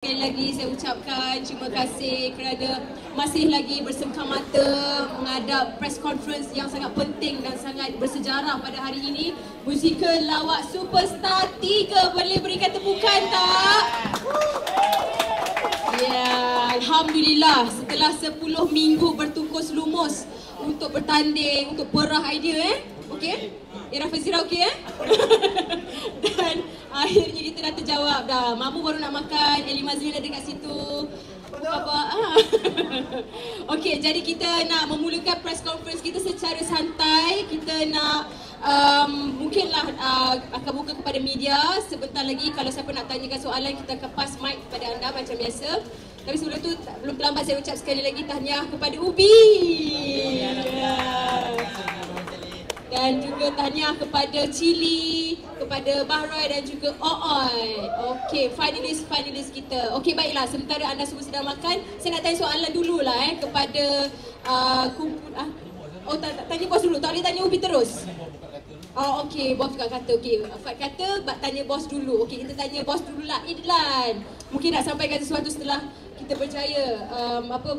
Sekali lagi saya ucapkan terima kasih kerana masih lagi bersengkamata menghadap press conference yang sangat penting dan sangat bersejarah pada hari ini. Musikal Lawak Superstar 3, boleh berikan tepukan tak? Ya, Alhamdulillah setelah 10 minggu bertungkus lumus untuk bertanding, untuk perah idea okey? Era Fazira okey Dan akhirnya kita dah terjawab dah. Mamu baru nak makan, Eli Mazlin ada dekat situ. Apa? Okey, jadi kita nak memulakan press conference kita secara santai. Kita nak mungkinlah akan buka kepada media sebentar lagi. Kalau siapa nak tanyakan soalan, kita akan pass mic kepada anda macam biasa. Tapi sebelum tu, belum terlambat saya ucap sekali lagi tahniah kepada Ubi. Dan juga tahniah kepada Chili, kepada Bahroy dan juga Ooy. Okey, finalis kita. Okey, baiklah, sementara anda semua sedang makan, saya nak tanya soalan dululah kepada tanya bos dulu. Tak boleh tanya Ubi terus. Oh, okey, bos juga kata. Okey, Fat kata tanya bos dulu. Okey, kita tanya bos dululah. Idlan, mungkin nak sampaikan sesuatu setelah kita berjaya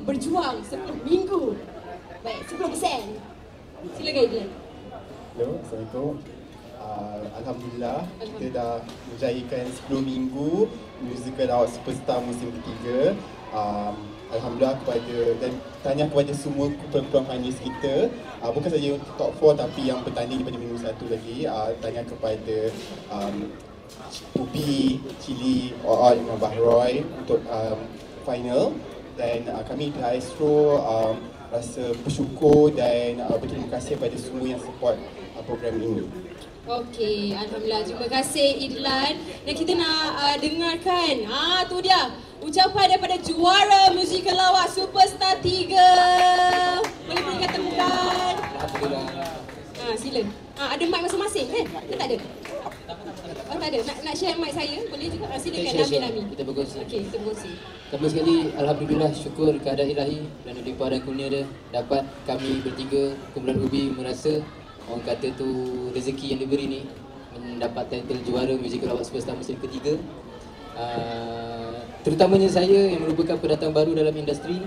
berjuang 10 minggu. Baik, 10%. Silakan Idlan. Hello, Assalamualaikum. Alhamdulillah, kita dah menjayakan 10 minggu Musical Lawak Superstar musim ketiga. Alhamdulillah dan tahniah kepada semua peluang finalis kita. Bukan saja untuk top 4 tapi yang bertanding pada minggu 1 lagi. Tahniah kepada Ubi, Chili, Ooy dan Bahroy untuk final. Dan kami di Astro rasa bersyukur dan berterima kasih kepada semua yang support program ini. Okey, Alhamdulillah. Terima kasih Idlan. Dan kita nak dengarkan, tu dia, ucapan daripada juara Musical Lawak Superstar 3. Boleh berikan tepukan? Alhamdulillah. Sila. Ada mic masing-masing kan? Ke tak ada? Oh, tak ada. Nak share mic saya? Boleh juga? Silakan Nami. Kita berkongsi. Okey, kita berkongsi. Pertama sekali, Alhamdulillah syukur keadaan ilahi dan limpah dan kurnia dia dapat kami bertiga kumpulan Ubi merasa orang kata tu rezeki yang diberi ni mendapat title juara Musical Lawak Superstar musim ketiga. Terutamanya saya yang merupakan pendatang baru dalam industri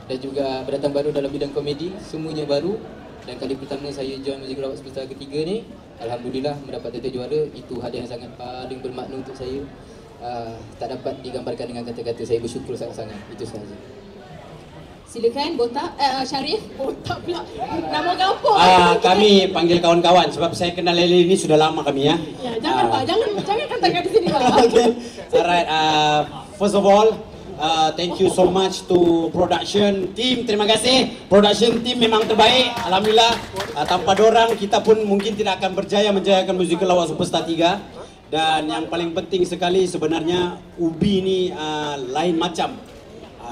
dan juga pendatang baru dalam bidang komedi, semuanya baru. Dan kali pertama saya join Musical Lawak Superstar ketiga ni, Alhamdulillah mendapat title juara. Itu hadiah yang sangat paling bermakna untuk saya. Tak dapat digambarkan dengan kata-kata. Saya bersyukur sangat-sangat. Itu sahaja. Silakan Botak, Syarif. Botak pula. Nama kampung. Kami panggil kawan-kawan sebab saya kenal Leli ni sudah lama kami ya. Ya, jangan Pak, jangan katakan di sini Pak. Okay. Alright, first of all, thank you so much to production team. Terima kasih. Production team memang terbaik. Alhamdulillah. Tanpa dorang kita pun mungkin tidak akan berjaya menjayakan Musical Lawak Superstar 3. Dan yang paling penting sekali sebenarnya Ubi ni lain macam.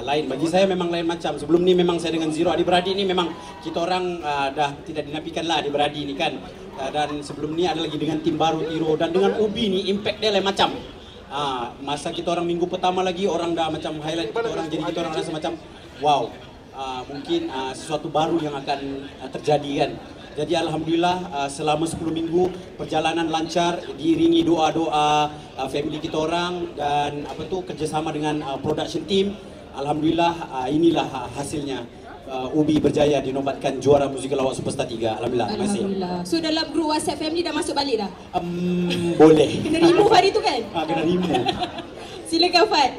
Lain bagi saya memang lain macam. Sebelum ni memang saya dengan Zero adik-beradik ni memang kita orang dah tidak dinafikan lah adik-beradik ni kan. Dan sebelum ni ada lagi dengan tim baru Tiro dan dengan Ubi ni impact dia lain macam. Masa kita orang minggu pertama lagi orang dah macam highlight kita orang, jadi kita orang rasa macam wow, mungkin sesuatu baru yang akan terjadi kan. Jadi Alhamdulillah selama 10 minggu perjalanan lancar, diiringi doa-doa family kita orang dan kerjasama dengan production team. Alhamdulillah inilah hasilnya. Ubi berjaya dinobatkan juara Musical Lawak Superstar 3. Alhamdulillah. Terima kasih. Alhamdulillah. So dalam group WhatsApp family dah masuk balik dah? Boleh. Kena remove hari tu kan? Kena remove. Silakan Fat.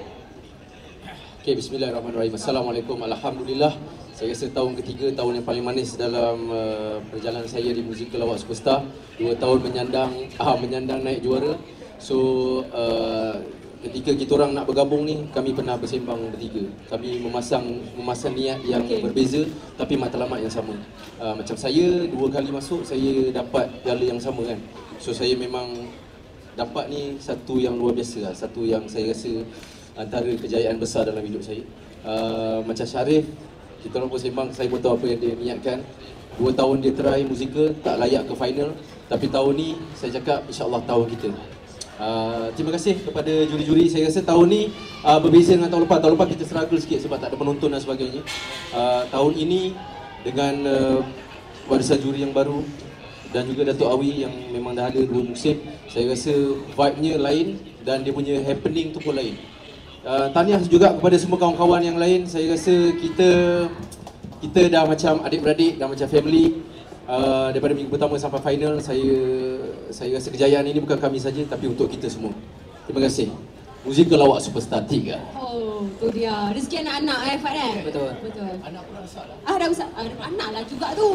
Okay, bismillahirrahmanirrahim. Assalamualaikum. Alhamdulillah. Saya rasa tahun ketiga, tahun yang paling manis dalam perjalanan saya di Musical Lawak Superstar. 2 tahun menyandang naik juara. So ketika kita orang nak bergabung ni, kami pernah bersembang bertiga. Kami memasang niat yang berbeza tapi matlamat yang sama. Macam saya 2 kali masuk, saya dapat piala yang sama kan. So saya memang dapat ni satu yang luar biasa lah. Satu yang saya rasa antara kejayaan besar dalam hidup saya. Macam Syarif, kita orang bersembang, saya pun tahu apa yang dia niatkan. 2 tahun dia try musikal, tak layak ke final. Tapi tahun ni saya cakap insyaAllah tahun kita. Terima kasih kepada juri-juri. Saya rasa tahun ni berbeza dengan tahun lepas. Tahun lepas kita struggle sikit sebab tak ada penonton dan sebagainya. Tahun ini dengan barisan juri yang baru dan juga Datuk Awi yang memang dah ada 2 musim, saya rasa vibe-nya lain dan dia punya happening tu pun lain. Tahniah juga kepada semua kawan-kawan yang lain. Saya rasa kita dah macam adik-beradik, dah macam family. Daripada minggu pertama sampai final, saya rasa kejayaan ini bukan kami saja tapi untuk kita semua. Terima kasih. Musikal Lawak Superstar 3. Oh, tu dia. Rezeki anak-anak Fad kan? Betul. Betul. Anak pun dah besar lah. Dah besar. Anak lah juga tu.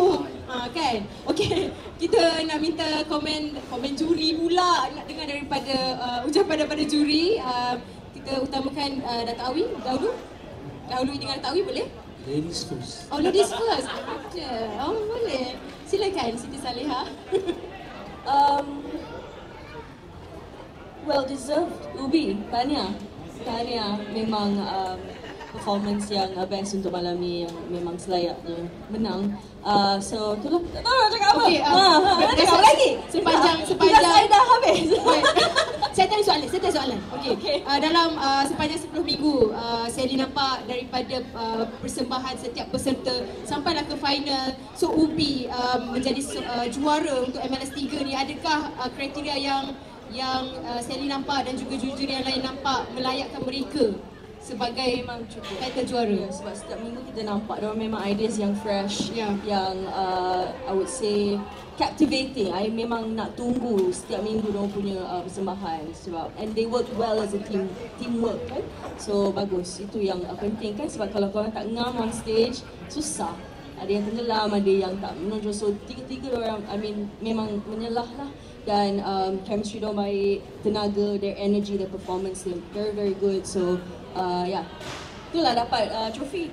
Kan? Okey, kita nak minta komen juri pula. Nak dengar daripada ucapan daripada juri. Kita utamakan Dato' Awi dahulu dengan Dato' Awi boleh? Ladies first. Oh, ladies first. Oh, boleh. Silakan Siti Salihah. Well deserved, Ubi. Tahniah memang performance yang best untuk malam ni, yang memang selayaknya menang. So itulah. Tak tahu nak cakap apa. Okey, cakap lagi. Sepanjang saya dah habis. Saya tanya soalan. Okey. Dalam sepanjang 10 minggu saya nampak daripada persembahan setiap peserta sampailah ke final. So Ubi menjadi juara untuk MLS 3 ni, adakah kriteria yang Sally nampak dan juga juri-juri yang lain nampak melayakkan mereka sebagai memang cukup title juara? Sebab setiap minggu kita nampak diorang memang ideas yang fresh, Yeah. yang I would say captivating. I memang nak tunggu setiap minggu diorang punya persembahan sebab and they work well as a teamwork kan. So bagus, itu yang penting kan, sebab kalau korang tak ngam on stage susah. Ada yang tenggelam, ada yang tak menonjol. So tiga-tiga orang, memang menyelah lah. Dan chemistry diorang baik, tenaga, their energy, their performance, very very good. So itulah dapat trofi.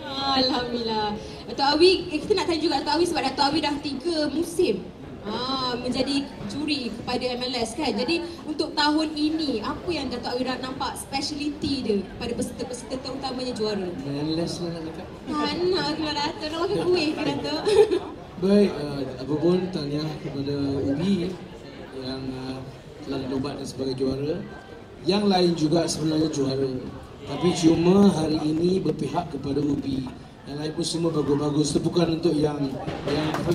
Alhamdulillah. Dato' Awi, kita nak tanya juga Dato' Awi sebab Dato' Awi dah 3 musim menjadi juri kepada MLS kan. Jadi untuk tahun ini, apa yang Dato' Awi dah nampak speciality dia pada peserta-peserta terutamanya juara? MLS lah nak cakap. Nak kalau Dato' nak makan kuih ke Dato'? Baik, apa pun tahniah kepada Ubi yang telah dinobatkan sebagai juara. Yang lain juga sebenarnya juara, tapi cuma hari ini berpihak kepada Ubi. Yang lain pun semua bagus-bagus. Tepukan untuk yang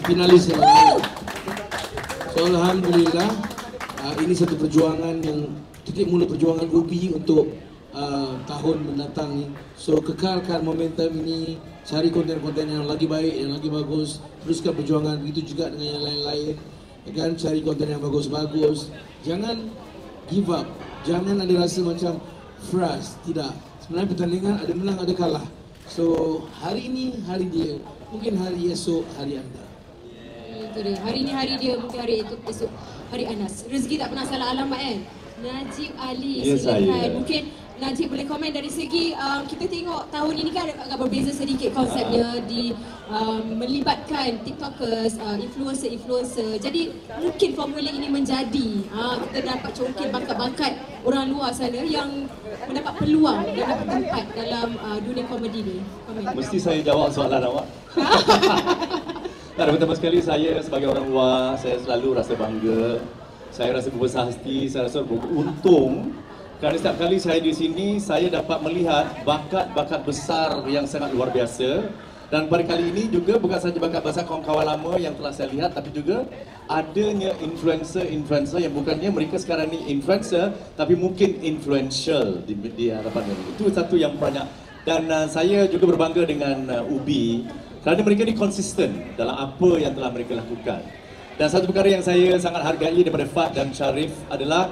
finalis yang lain. So alhamdulillah, ini satu perjuangan yang titik mula perjuangan Ubi untuk tahun mendatang ni. So kekalkan momentum ini, cari konten-konten yang lagi baik, yang lagi bagus, teruskan perjuangan. Begitu juga dengan yang lain-lain, kan, cari konten yang bagus-bagus. Jangan give up, jangan ada rasa macam frust. Tidak, sebenarnya pertandingan ada menang ada kalah. So hari ini hari dia, mungkin hari esok hari anda. Itu dia. Hari ni hari dia, mungkin hari itu esok hari Anas. Rezeki tak pernah salah alamat kan? Najib Ali, Ya, silakan. saya. Mungkin Najib boleh komen dari segi kita tengok tahun ini kan agak berbeza sedikit konsepnya di melibatkan TikTokers, influencer. Jadi mungkin formula ini menjadi kita dapat congkil bakat-bakat orang luar sana yang mendapat peluang dan dapat tempat dalam dunia komedi ni. Komen. Mesti saya jawab soalan awak. Pertama sekali, saya sebagai orang luar, saya selalu rasa bangga. Saya rasa berbesar hati, saya rasa beruntung kerana setiap kali saya di sini, saya dapat melihat bakat-bakat besar yang sangat luar biasa. Dan pada kali ini juga bukan sahaja bakat besar kawan-kawan lama yang telah saya lihat, tapi juga adanya influencer yang bukannya mereka sekarang ni influencer, tapi mungkin influential di hadapan ini. Itu satu yang banyak. Dan saya juga berbangga dengan Ubi kerana mereka ni konsisten dalam apa yang telah mereka lakukan. Dan satu perkara yang saya sangat hargai daripada Fad dan Sharif adalah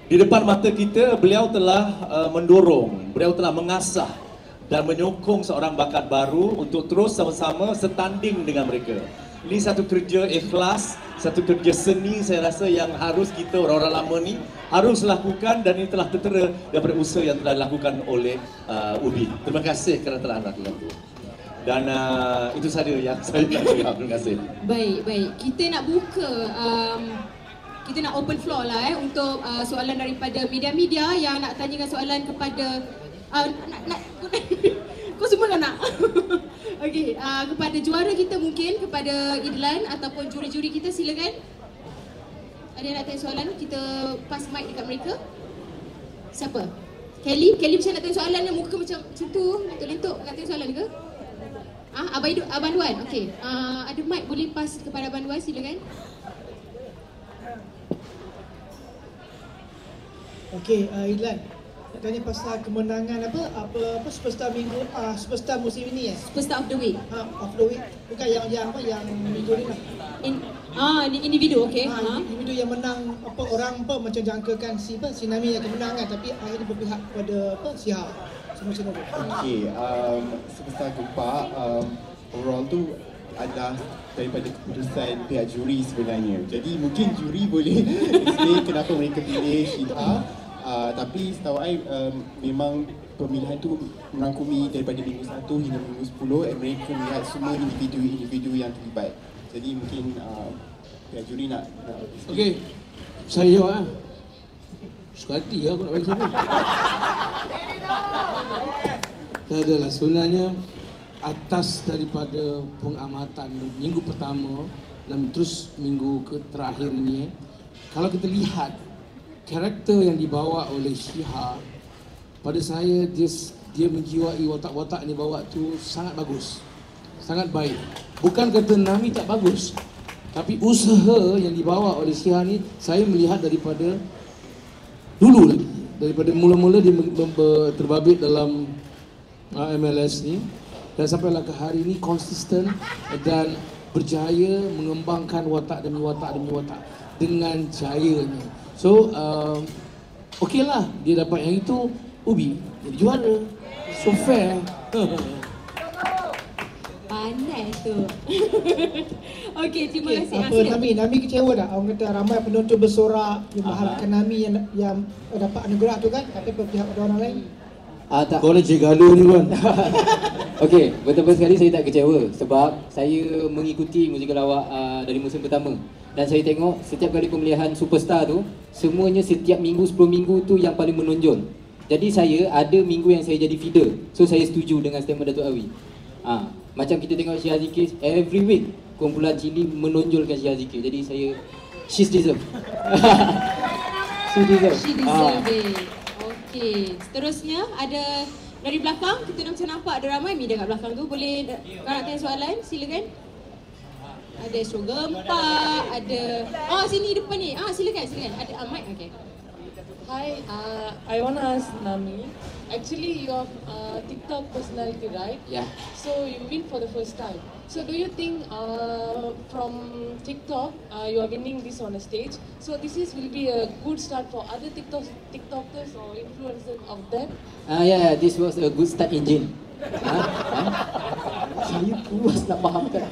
di depan mata kita, beliau telah mendorong, beliau telah mengasah dan menyokong seorang bakat baru untuk terus sama-sama setanding dengan mereka. Ini satu kerja ikhlas, satu kerja seni saya rasa yang harus kita orang-orang lama ni harus lakukan, dan ini telah tertera daripada usaha yang telah dilakukan oleh Ubi. Terima kasih kerana telah lakukan itu. Dan itu saja yang saya nak cakap. Terima kasih. Baik. Kita nak buka, kita nak open floor lah untuk soalan daripada media-media yang nak tanyakan soalan kepada kau semua kan nak? Okey, kepada juara kita mungkin, kepada Idlan ataupun juri-juri kita, silakan. Ada yang nak tanya soalan? Kita pass mic dekat mereka. Siapa? Kelly macam nak tanya soalan ni, muka macam tu, lentuk-lentuk nak tanya soalan ke? Abang Duan, okey. Ada mic boleh pass kepada Abang Duan, silakan. Okey, Idlan. Tanya pasal kemenangan apa superstar minggu superstar musim ini ya. Superstar of the week. Of the week. Bukan yang minggu ni lah. Ini individu, okey. Individu yang menang orang macam jangkakan si Nami yang kemenangan tapi akhirnya berpihak pada Siha. Semua macam tu. Okey, superstar gempa overall tu adalah daripada keputusan pihak juri sebenarnya. Jadi mungkin juri boleh explain kenapa mereka pilih Siha. Tapi setahu saya memang pemilihan tu merangkumi daripada minggu 1 hingga minggu 10 mereka melihat semua individu yang terlibat. Jadi mungkin pihak juri nak Okey, saya jawab suka hati aku nak bagi siapa. Tak adalah, sebenarnya atas daripada pengamatan minggu pertama dan terus minggu terakhir ini, kalau kita lihat karakter yang dibawa oleh Siha, pada saya dia menjiwai watak-watak yang dibawa tu sangat bagus, sangat baik. Bukan kata Nami tak bagus, tapi usaha yang dibawa oleh Siha ni saya melihat daripada dulu lagi, daripada mula-mula dia terbabit dalam MLS ni dan sampailah ke hari ini konsisten dan berjaya mengembangkan watak demi watak dengan jayanya. So, okeylah dia dapat yang itu, Ubi jadi juara. So fair. Pandai tu. Okey, terima kasih. Nami kecewa tak? Orang kata ramai penonton bersorak dia mengharapkan Nami yang dapat anugerah tu kan, tapi berpihak pada orang lain. Tak. Kau ni cigalu ni kan. Okey, betul-betul sekali saya tak kecewa sebab saya mengikuti muzik lawak dari musim pertama. Dan saya tengok setiap kali pemilihan superstar tu, semuanya setiap minggu 10 minggu tu yang paling menonjol. Jadi saya ada minggu yang saya jadi feeder. So saya setuju dengan statement Datuk Awi. Macam kita tengok Syah Zikir every week kumpulan Cili menonjolkan Syah Zikir. Jadi saya she's deserve. She deserve it. Okey, seterusnya ada dari belakang, kita nampak ada ramai media kat belakang tu. Boleh kau nak tanya soalan? Silakan. Ada Astro Gempa, ada sini depan ni. Silakan. Ada mic, okey. Hi, I want to ask Nami. Actually, you are TikTok personality, right? Yeah. So you win for the first time. So do you think from TikTok you are winning this on a stage? So this will be a good start for other TikTokers or influencers of that? Yeah, this was a good start engine. Saya puas nak fahamkan.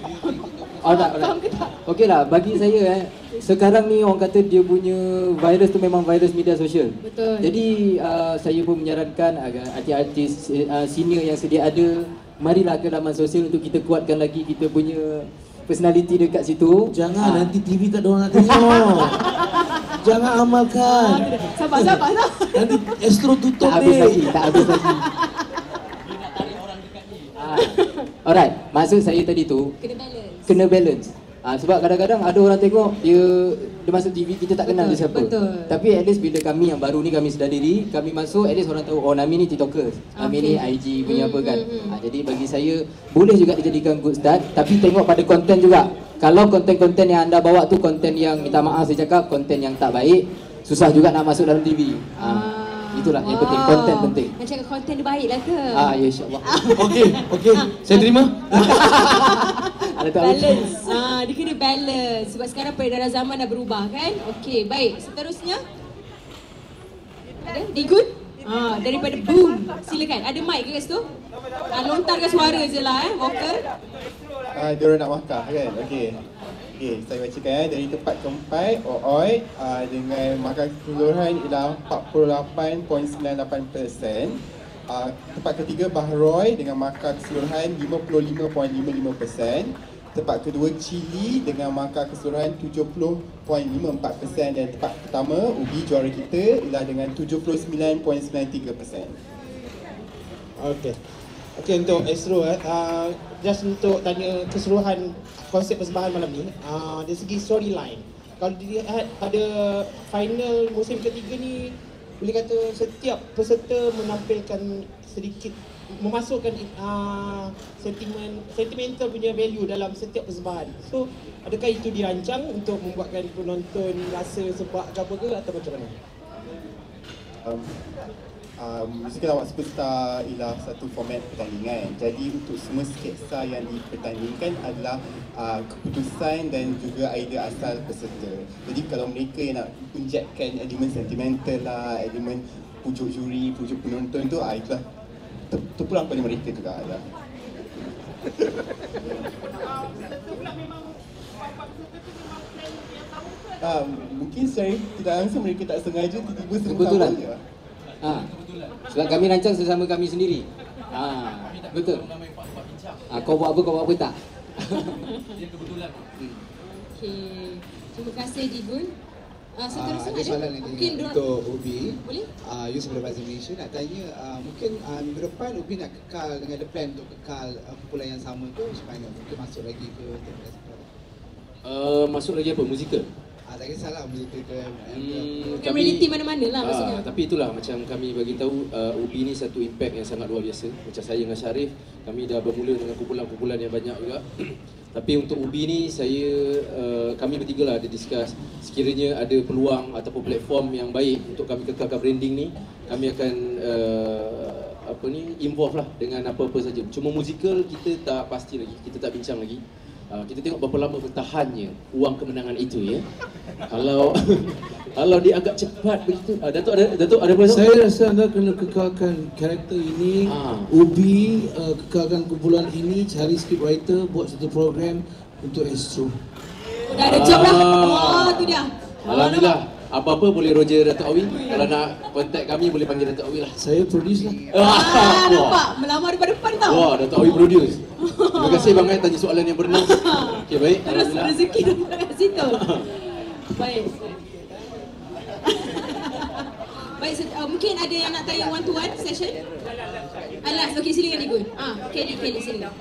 Faham ke tak? Okey lah, bagi saya sekarang ni orang kata dia punya virus tu memang virus media sosial. Betul. Jadi saya pun menyarankan agar artis-artis senior yang sedia ada, marilah ke laman sosial untuk kita kuatkan lagi kita punya personality dekat situ. Jangan nanti TV tak ada orang nak tengok. Jangan amalkan. Sabar. Nanti Astro tutup tak habis lagi. Alright, maksud saya tadi tu kena balance. Sebab kadang-kadang ada orang tengok dia masuk TV, kita tak kenal dia siapa. Betul. Tapi at least bila kami yang baru ni, kami sedar diri, kami masuk, at least orang tahu Nami ni TikTokers, Nami ni IG punya apa kan. Jadi bagi saya boleh juga dijadikan good start, tapi tengok pada konten juga. Kalau konten-konten yang anda bawa tu konten yang, minta maaf saya cakap, konten yang tak baik, susah juga nak masuk dalam TV. Itulah yang penting, konten penting. Macam konten dia baik lah ke? Ya insyaAllah. Okey, saya terima. Balance. Dia kena balance sebab sekarang peredaran zaman dah berubah kan? Okey, baik. Seterusnya ada Digun? Daripada Boom. Silakan. Ada mic ke kat situ? Lontarkan suara je lah vocal. Diorang nak markah kan? Okey, saya bacakan dari tempat keempat, Ooi dengan markah keseluruhan ialah 48.98%. Tempat ketiga, Bahroy dengan markah keseluruhan 55.55%. Tempat kedua, Chili dengan markah keseluruhan 70.54%. Dan tempat pertama, Ubi juara kita ialah dengan 79.93%. Okey, untuk Astro just untuk tanya keseluruhan konsep persembahan malam ni, dari segi storyline, kalau dilihat pada final musim ketiga ni, boleh kata setiap peserta menampilkan sedikit, memasukkan sentimental punya value dalam setiap persembahan. So adakah itu dirancang untuk membuatkan penonton rasa sebab ke apa ke, atau macam mana? Musikal Lawak Superstar ialah satu format pertandingan. Jadi untuk semua sketsa yang dipertandingkan adalah keputusan dan juga idea asal peserta. Jadi kalau mereka yang nak injekkan elemen sentimental lah, elemen pujuk juri, pujuk penonton tu, itulah terpulang pada mereka juga lah. Mungkin saya tidak langsung mereka tak sengaja tiba-tiba Kebetulan. je. Sebab kami rancang sesama kami sendiri. Betul. Kau buat apa, kau buat apa tak? Dia kebetulan. Okey. Terima kasih Digun. Seterusnya ada soalan lagi mungkin untuk Ubi. Boleh? You sebelum Malaysia nak tanya, mungkin minggu depan Ubi nak kekal dengan the plan untuk kekal kumpulan yang sama tu macam mana? Mungkin masuk lagi ke Masuk lagi apa? Musikal? Tak kisahlah musikal ke community mana-mana lah maksudnya. Tapi itulah macam kami bagi tahu Ubi ni satu impact yang sangat luar biasa. Macam saya dengan Syarif, kami dah bermula dengan kumpulan-kumpulan yang banyak juga. Tapi untuk Ubi ni kami bertiga lah ada discuss, sekiranya ada peluang ataupun platform yang baik untuk kami kekalkan branding ni, kami akan involve lah dengan apa-apa saja. Cuma musikal kita tak pasti lagi, kita tak bincang lagi. Kita tengok berapa lama bertahannya wang kemenangan itu ya. Kalau dia agak cepat begitu. Datuk ada apa? Saya rasa anda kena kekalkan karakter ini. Ubi kekalkan kumpulan ini, cari scriptwriter, buat satu program untuk Astro. Dah ada job lah. Tu dia. Alhamdulillah. Apa-apa boleh Roger Datuk Awi. Kalau nak contact kami boleh panggil Datuk Awi lah. Saya produce lah. Nampak melamar depan-depan tau. Wah, Datuk Awi produce. Terima kasih Bang Ai tanya soalan yang bernas. Okey, baik. Terus rezeki dekat situ. Baik. Baik, mungkin ada yang nak tanya one to one session? Alas, okey silakan Digun. Kelly silakan.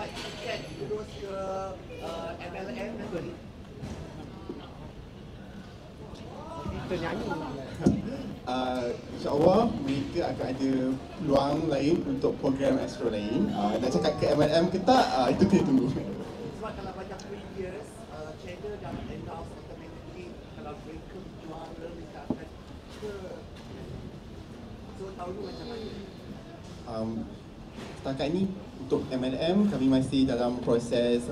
InsyaAllah mereka akan ada peluang lain untuk program Astro lain. Nak cakap ke MLM ke tak, itu kena tunggu. Sebab kalau banyak previous channel dah announce automatically kalau mereka juara misalkan ke, so tahu dulu macam mana? Setakat ni untuk MLM kami masih dalam proses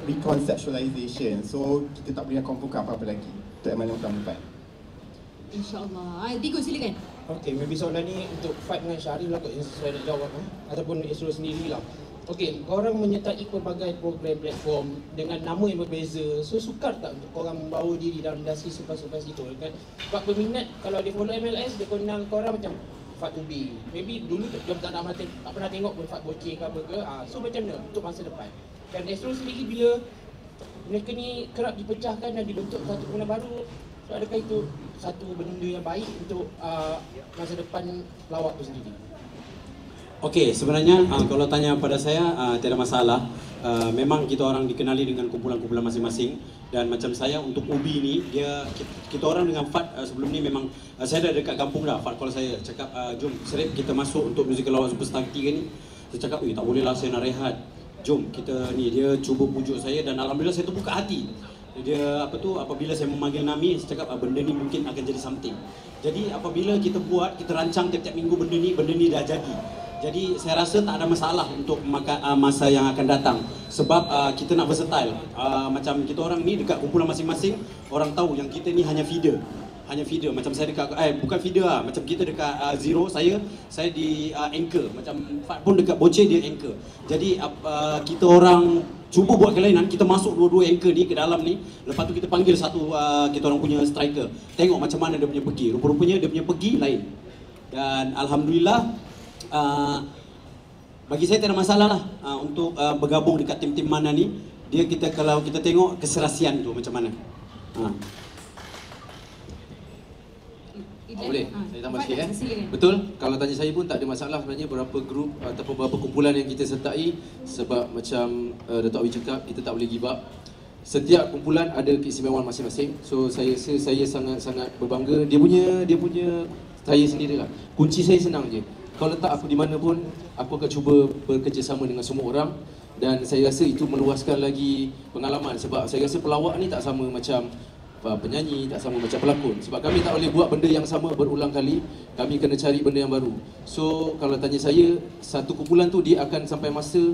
reconceptualization. So kita tak boleh confirm apa-apa lagi untuk MLM tahun depan. InsyaAllah. Digun silakan. Okay, maybe soalan ni untuk fight dengan Syarif lah kot yang saya nak jawab ataupun Astro sendirilah. Okay, korang menyertai pelbagai program platform dengan nama yang berbeza. So sukar tak untuk korang membawa diri dalam industri selepas-selepas itu kan? Sebab peminat kalau dia follow MLS, dia kenal korang macam Fat Ubi. Maybe dulu dia tak pernah tengok pun Fat Boceh ke apa ke. So macam mana untuk masa depan? Dan Astro sendiri bila mereka ni kerap dipecahkan dan dibentuk satu kumpulan baru, so adakah itu satu benda yang baik untuk masa depan lawak tu sendiri? Okey, sebenarnya kalau tanya pada saya tiada masalah. Memang kita orang dikenali dengan kumpulan-kumpulan masing-masing, dan macam saya untuk Ubi ni kita orang dengan Fat sebelum ni memang saya dah dekat kampung dah. Fat kalau saya cakap jom Serip kita masuk untuk Musikal Lawak Superstar 3 ni, saya cakap tak boleh lah, saya nak rehat. Jom kita ni, dia cuba pujuk saya dan alhamdulillah saya terbuka hati. Dia apabila saya memanggil Nami, saya cakap benda ni mungkin akan jadi something. Jadi apabila kita buat, kita rancang tiap-tiap minggu benda ni dah jadi. Jadi saya rasa tak ada masalah untuk masa yang akan datang. Sebab kita nak versatile. Macam kita orang ni dekat kumpulan masing-masing, orang tahu yang kita ni hanya feeder. Macam saya dekat bukan feeder lah. Macam kita dekat Zero, saya di anchor. Macam Fat pun dekat Boceh, dia anchor. Jadi kita orang cuba buat kelainan, kita masuk dua-dua anchor ni ke dalam ni. Lepas tu kita panggil satu kita orang punya striker. Tengok macam mana dia punya pergi. Rupa-rupanya dia punya pergi lain. Dan alhamdulillah bagi saya tak ada masalah lah untuk bergabung dekat tim-tim mana ni. Kalau kita tengok keserasian tu macam mana. Boleh, saya tambah sikit Betul, kalau tanya saya pun tak ada masalah sebenarnya berapa grup ataupun berapa kumpulan yang kita sertai. Sebab macam Datuk Awi cakap, kita tak boleh give up. Setiap kumpulan ada keistimewaan masing-masing. So saya sangat-sangat berbangga. Dia punya saya sendirilah. Kunci saya senang je. Kau letak aku di mana pun, aku akan cuba bekerjasama dengan semua orang. Dan saya rasa itu meluaskan lagi pengalaman. Sebab saya rasa pelawak ni tak sama macam penyanyi, tak sama macam pelakon. Sebab kami tak boleh buat benda yang sama berulang kali. Kami kena cari benda yang baru. So kalau tanya saya, satu kumpulan tu dia akan sampai masa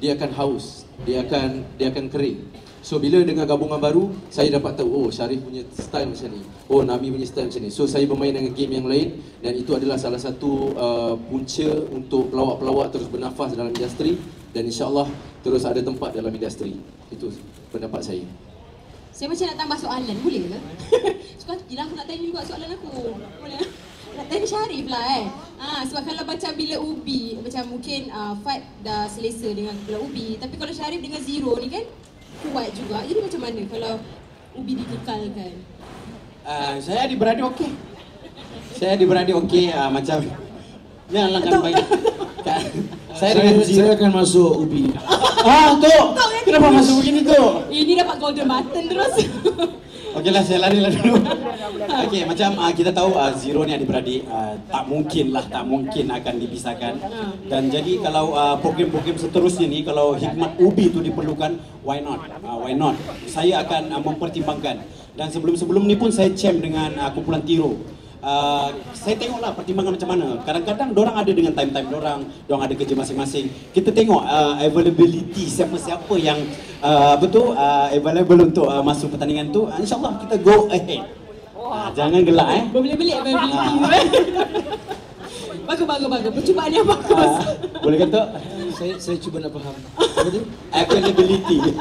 dia akan haus, dia akan kering. So bila dengan gabungan baru, saya dapat tahu, oh Sharif punya style macam ni, oh Nami punya style macam ni. So saya bermain dengan game yang lain, dan itu adalah salah satu punca untuk pelawak-pelawak terus bernafas dalam industri, dan insyaAllah terus ada tempat dalam industri. Itu pendapat saya. Saya macam nak tambah soalan, boleh ke? Suka gila aku nak tanya juga soalan aku. Boleh? Nak tanya Sharif lah sebab kalau macam bila Ubi, macam mungkin fight dah selesa dengan kumpulan Ubi, tapi kalau Sharif dengan Zero ni kan kuat juga. Jadi macam mana kalau Ubi dikekalkan? Saya adik-beradik okey. Saya adik-beradik okey, macam janganlah baik. Saya akan masuk Ubi. Tu. Kenapa masuk begini tu? Ini dapat golden button terus. Okeylah, saya lari dulu. Okey, macam kita tahu Zero ni adik-beradik, tak mungkin akan dipisahkan. Dan jadi kalau program-program seterusnya ni, kalau hikmat Ubi tu diperlukan, why not? Saya akan mempertimbangkan. Dan sebelum ni pun saya champ dengan kumpulan Tiro. Saya tengoklah pertimbangan macam mana. Kadang-kadang dorang ada dengan time-time dorang ada kerja masing-masing. Kita tengok availability siapa-siapa yang available untuk masuk pertandingan tu. InsyaAllah kita go ahead. Jangan gelak Belik-belik availability Bagus. Percubaan yang bagus. Boleh kata? Saya cuba nak faham. Availability.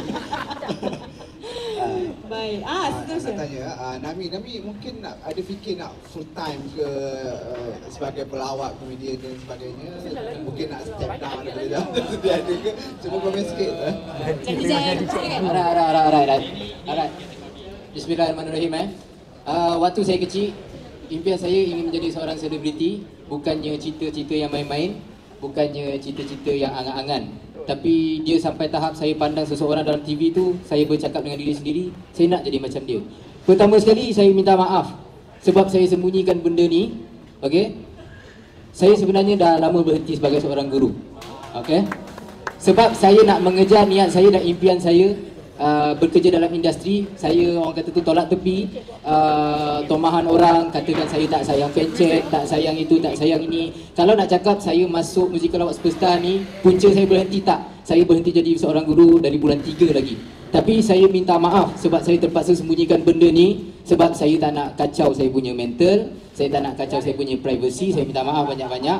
Baik. Seterusnya. Nak tanya, Nami mungkin ada fikir nak full time ke sebagai pelawak, komedian dan sebagainya. Mungkin nak step down daripada jam sedia ada ke? Cuba komen sikit. Alright. Bismillahirrahmanirrahim. Waktu saya kecil, impian saya ingin menjadi seorang selebriti. Bukannya cerita-cerita yang main-main, bukannya cerita-cerita yang angan-angan. Tapi dia sampai tahap saya pandang seseorang dalam TV tu, saya bercakap dengan diri sendiri, saya nak jadi macam dia. Pertama sekali saya minta maaf sebab saya sembunyikan benda ni. Okey. Saya sebenarnya dah lama berhenti sebagai seorang guru. Okey. Sebab saya nak mengejar niat saya dan impian saya bekerja dalam industri. Saya orang kata tu tolak tepi tomahan orang, katakan saya tak sayang pencet, tak sayang itu, tak sayang ini. Kalau nak cakap saya masuk Musical Award Superstar ni, punca saya berhenti tak? Saya berhenti jadi seorang guru dari bulan 3 lagi. Tapi saya minta maaf sebab saya terpaksa sembunyikan benda ni, sebab saya tak nak kacau saya punya mental, saya tak nak kacau saya punya privacy. Saya minta maaf banyak-banyak.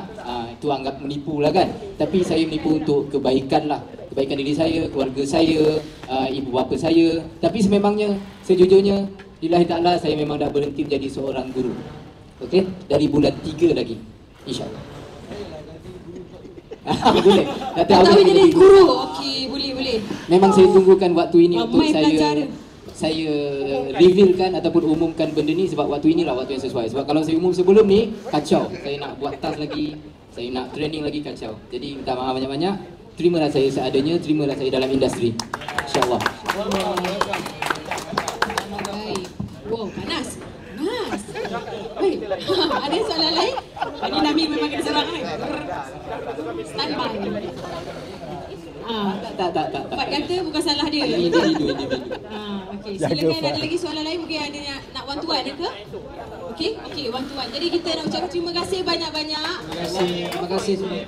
Itu anggap menipu lah kan. Tapi saya menipu untuk kebaikan lah, kebaikan diri saya, keluarga saya, ibu bapa saya. Tapi sememangnya, sejujurnya, lillahi ta'ala, saya memang dah berhenti menjadi seorang guru. Okey, dari bulan 3 lagi, insyaAllah. Boleh. Tak tahu jadi guru. Okey, boleh. Memang saya tunggukan waktu ini untuk saya revealkan ataupun umumkan benda ni, sebab waktu inilah waktu yang sesuai. Sebab kalau saya umum sebelum ni, kacau. Saya nak buat tas lagi, saya nak training lagi, kacau. Jadi minta maaf banyak-banyak. Terimalah saya seadanya, terimalah saya dalam industri. InsyaAllah. Baik. Wow, panas. Baik. Ada soalan lain? Ini Nami memang kena serang kan? Standby. Tak. Pak kata bukan salah dia. Individu. Okey, silakan ada lagi soalan lain, mungkin ada nak one to one ke? Okey, one to one. Jadi kita nak ucapkan terima kasih banyak-banyak. Terima kasih semua.